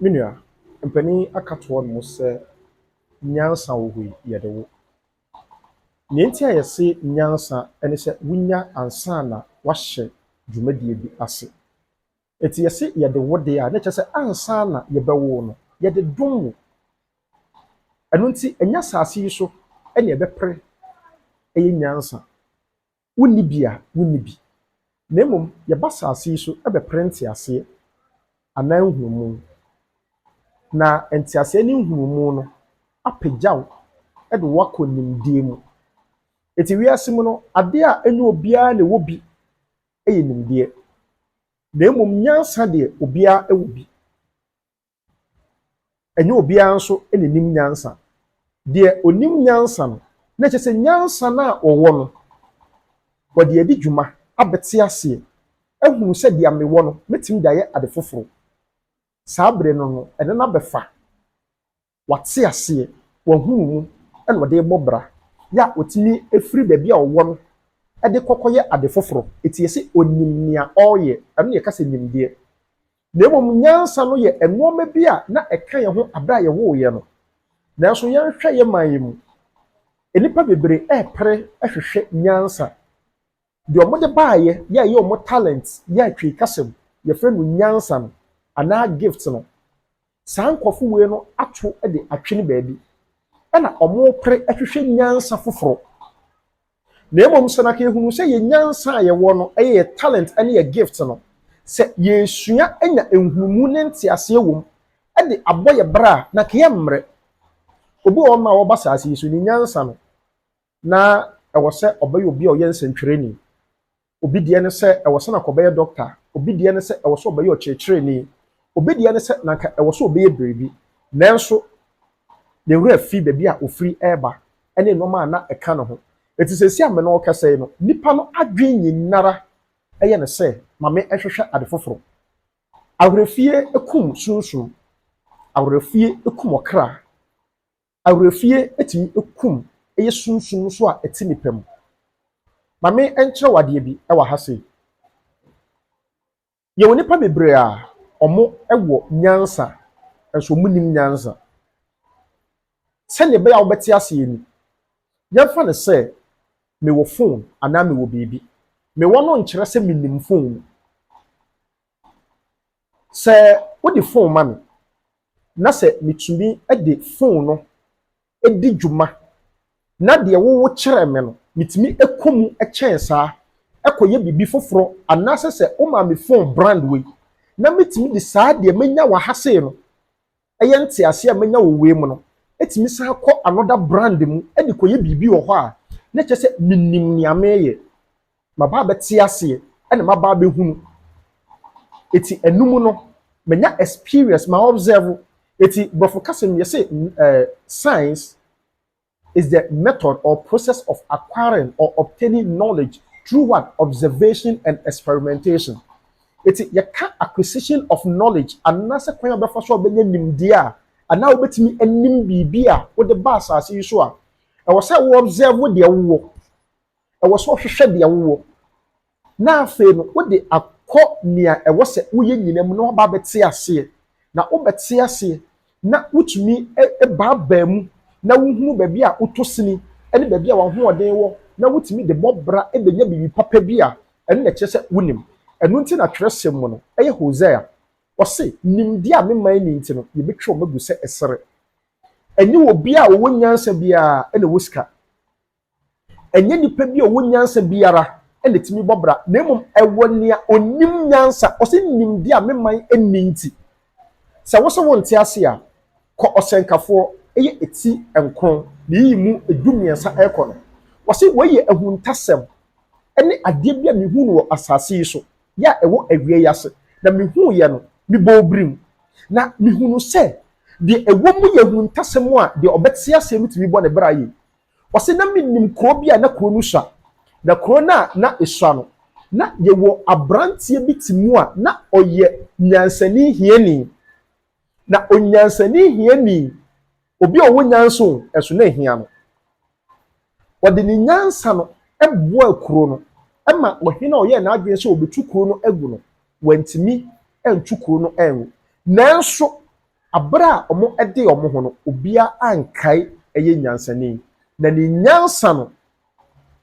Minua, mpani akatoɔ no sɛ nyansa wɔ hɔ yi yɛde wo. Nea nti a yɛse nyansa ne sɛ wonya ansa na wahyɛ dwumadie bi ase. Eti yɛse yɛde wo deɛ a na kyerɛ sɛ ansa na yɛbɛwo no, yɛde dom wo. Ɛno nti ɛnyɛ asase yi so ɛna yɛbɛpere ɛyɛ nyansa. Wonni bi a wonni bi. Na mmom yɛba asase yi so ɛbɛpere nteaseɛ anaa nhunumu. Na nteaseɛ ne nhunumu no apagyaw ɛde wakɔ nimdie mu. Eti wiase mu no ade a ɛne obiara na ɛwɔ bi ɛyɛ nimdie. Na mmom nyansa deɛ obiara ɛwɔ bi. Ɛnyɛ obiara nso ɛna nim nyansa. Deɛ onim nyansa no na kyerɛ sɛ nyansa na ɔwɔ no wɔde adi dwuma abɛte aseɛ. Ehunu sɛ deɛ mewɔ no metimi de ayɛ ade foforo. Saa bere no ɛne na bɛfa wate aseɛ wahunu mu ɛna ɔde bɔ bra ya otimi efiri baabi a ɔwɔ no ɛde kɔkɔyɛ ade foforo. Eti yɛsɛ onim nea ɔyɛ ɛno yɛ kasa nimdeɛ. Na mmom nyansa no yɛ ɛnɔɔma bi a na ɛka yɛn ho abra a yɛwɔ yɛ no. Nanso yɛnhwɛ yɛ man yi mu. Enipa bebree ɛpere ɛhwehwɛ nyansa. Deɛ ɔmo de baayɛ yɛ ɔmo talent yɛ atwi kasam yɛfrɛ no nyansa no anaa gift no. Saa nkɔfo wei no ato de atwene baabi. Ɛna ɔmo pere ɛhwehwɛ nyansa foforo. Na mmom sɛ na ka ehunu sɛ yɛ nyansa a yɛwɔ no ɛyɛ yɛ talent ɛne yɛ gift no. Sɛ yɛsua anya nhunumu ne nteaseɛ wom ɛde abɔ yɛ bra na ka yɛ mmerɛ. Obi wɔ ma wɔba saase yi so ne nyansa no na ɛwɔ sɛ ɔbɛyɛ obi a ɔyɛ nsɛntwerɛni. Obi deɛ ne sɛ ɛwɔ sɛ na kɔbɛyɛ doctor. Obi deɛ ne sɛ ɛwɔ sɛ ɔbɛyɛ ɔkyerɛkyerɛni. Obi deɛ ne sɛ nanka ɛwɔ sɛ ɔbɛyɛ biribi. Nanso ne wura fi baabi a ofiri ɛɛba ɛne nneɛma a na ɛka ne ho. Eti sɛsi a me na ɔkasa yi no nipa no adwen nyinara ɛyɛ ne sɛ mame ɛhwehwɛ ade foforo. Awerɛfie ekum sunsun. Awerɛfie ekum ɔkra. Awerɛfie etimi ekum ɛyɛ sunsun so a ɛte nipa mu. Mame ɛnkyerɛ wadeɛ bi ɛwɔ ha sei. Yɛwɔ nipa bebree a ɔmo ɛwɔ nyansa nso ɔmo nim nyansa. Sɛnea ɛbɛyɛ a wɔbɛte aseɛ ni. Yɛmfa ne sɛ mewɔ phone anaa mewɔ biribi. Mewɔ no nkyerɛ sɛ menim phone. Sɛ wode phone ma me na sɛ metumi ɛde phone no ɛdi dwuma na deɛ wowo kyerɛ me no metumi ɛkɔ mu ɛkyɛn saa ɛkɔyɛ biribi foforo anaasɛ sɛ woma me phone brand wei na metumi de saa deɛ menya wɔ ha sei no ɛyɛ nteaseɛ a menya wɔ wei mu no ɛtumi san kɔ another brand mu ɛde kɔyɛ biribi wɔ hɔ a na kyerɛ sɛ menim nea meyɛ. Maba bɛte aseɛ ɛna maba bɛhunu. Eti enum no menya experience ma observe. Eti brofo kasem yɛsɛ science is the method or process of acquiring or obtaining knowledge through what observation and experimentation. Eti yɛka acquisition of knowledge anase kwan abɛfa so ɔbɛnya nimdeɛ a anaa wobɛtumi anim biribi a wode ba asase yi so a ɛwɔ sɛ wo observe deɛ wowɔ. Ɛwɔ sɛ ɔhwehwɛ deɛ wowɔ. Na afei no wode akɔ nea ɛwɔ sɛ woyɛ nyinam na ɔba bɛte aseɛ. Na wobɛte aseɛ na wotumi ɛbaabaa mu na wohunu baabi a woto sini ɛne baabi a wɔhoɔden wɔ na wotumi de bɔbra ɛbɛnya biribi papa bi a ɛno na kyerɛ sɛ wonim. Ɛno nti na twerɛsɛm mu no ɛyɛ Hosea ɔse nimdeɛ a meman ni nti no yɛbɛtwa ɔmagu sɛ ɛsere. Ɛnyɛ wɔ bi a wɔwɔ nyansa biara ɛna wɔ sika. Ɛnyɛ nipa bi a wɔwɔ nyansa biara ɛna timi bɔbra. Na mmom ɛwɔ nea onim nyansa ɔse nimdeɛ a meman ɛni nti. Sɛ wɔsɛ wɔnte ase a kɔ ɔsɛnkafoɔ ɛyɛ eti nkron na yi mu edumiɛnsa ɛkɔ no. Wɔse wɔyɛ ahuntasɛm ɛne adeɛ bi a mehu no wɔ asase yi so ya ɛwɔ awia yi ase na mehu yɛ no mebɔ obirim na mehu no sɛ deɛ ɛwɔ mu yɛ ahuntasɛm a deɛ ɔbɛte ase no tumi bɔ ne bra yi. Wɔse na menim kuro bi a na kuro no sua na kuro na esua no na yɛwɔ abranteɛ bi te mu a na ɔyɛ nyansani hiani. Na onyansani hiani obi a ɔwɔ nyanso ɛso na hia no. Wɔde ne nyansa no ɛboa kuro no ɛma ɔhene a ɔyɛ n'adwene sɛ obetu kuro no agu no wantimi ɛntu kuro no ɛnwo. Nanso abra omo ede omo ho no obia ankai eye nyansani na ni nyansa no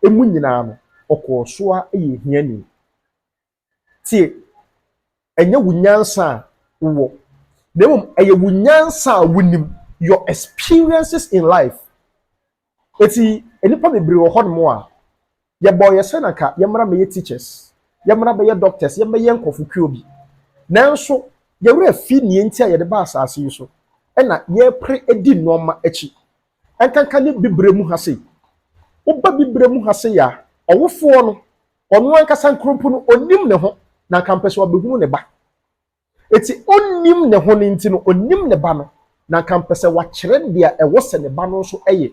emu nyina no okosoa eye hiani tie enye wunyansa wo demom eye wunyansa wunim your experiences in life eti enipa bebre wo hodmo a ye boy senaka ye mra me teachers ye mra be doctors ye be nkofokuo bi nanso ye wura fi nie nti a ye de ba asase yi so na ye pre edi noma achi enkanka ne bibre mu ha sei oba bibre mu ha sei ya owofo no ono ankasa nkrompo no onim ne ho na kampese obehunu ne ba eti onim ne ho ne nti no onim ne ba no na kampese wa kire dia ewo se ne ba no so eye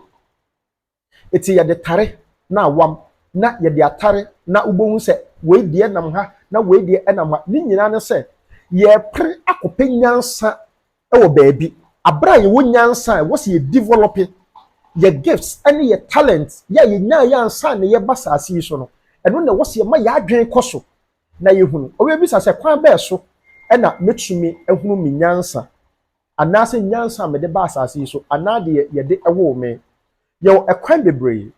eti ye de tare na awam na ye de atare na ubohu se we die nam ha na we die enam ha ni nyina ne se ye pre akope nyansa ewo baabi abra ye wo nyansa wo se ye develop ye gifts and ye talents ye nya ya ansa ne ye basase so no eno na wo se ma ya adwen koso na ye hunu owe bi sa se kwan ba so na metumi ehunu mi nyansa anase nyansa me de basase so anade ye de ewo me ye ekwan bebre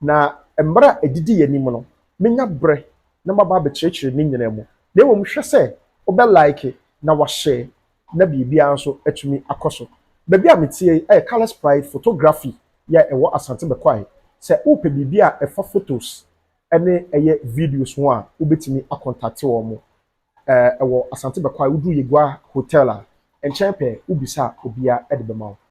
na embra edidi yanim no menya bre na maba be kirekire ni nyina mu na wo mhwe se obe like na wa share na bibia nso atumi akoso baby a metie colors pride photography ya ewo asante bekwai se upe bibia efa photos ene eye videos ho a ubetimi akontate wo mo ewo asante bekwai udu yegwa hotel a enchen pe ubisa obia edebema